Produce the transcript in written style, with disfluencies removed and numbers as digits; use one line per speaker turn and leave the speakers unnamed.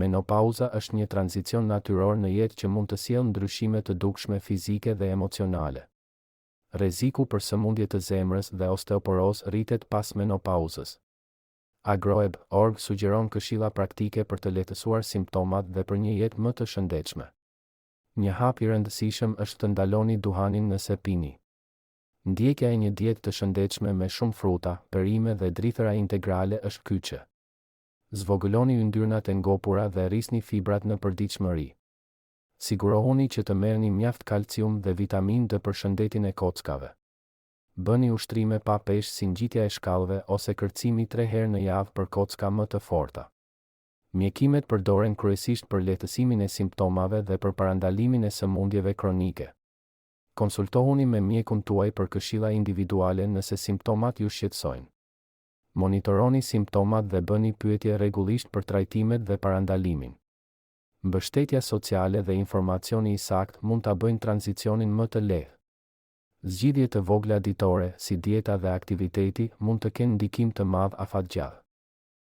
Menopauza është një tranzicion natyror në jetë që mund të sjellë ndryshime të dukshme fizike dhe emocionale. Rreziku për sëmundje të zemrës dhe osteoporozë rritet pas menopauzës. Agroeb.org sugjeron këshilla praktike për të lehtësuar simptomat dhe për një jetë më të shëndetshme. Një hap i rëndësishëm është të ndaloni duhanin nëse pini. Ndjekja e një dietë të shëndetshme me shumë fruta, perime dhe drithëra integrale është kyçe. Zvogëloni yndyrnat e ngopura dhe rrisni fibrat në përditshmëri. Sigurohuni që të merrni mjaft kalcium dhe vitaminë D për shëndetin e kockave. Bëni ushtrime pa peshë si ngjitja e shkallëve ose kërcimi 3 herë në javë për kocka më të forta. Mjekimet përdoren kryesisht për lehtësimin e simptomave dhe për parandalimin e sëmundjeve kronike. Konsultohuni me mjekun tuaj për këshilla individuale nëse simptomat ju shqetësojnë. Monitoroni simptomat dhe bëni pyetje rregullisht për trajtimet dhe parandalimin. Mbështetja sociale dhe informacioni i saktë mund ta bëjnë tranzicionin më të lehtë. Zgjidhje të vogla ditore, si dieta dhe aktiviteti, mund të kenë ndikim të madh afatgjatë.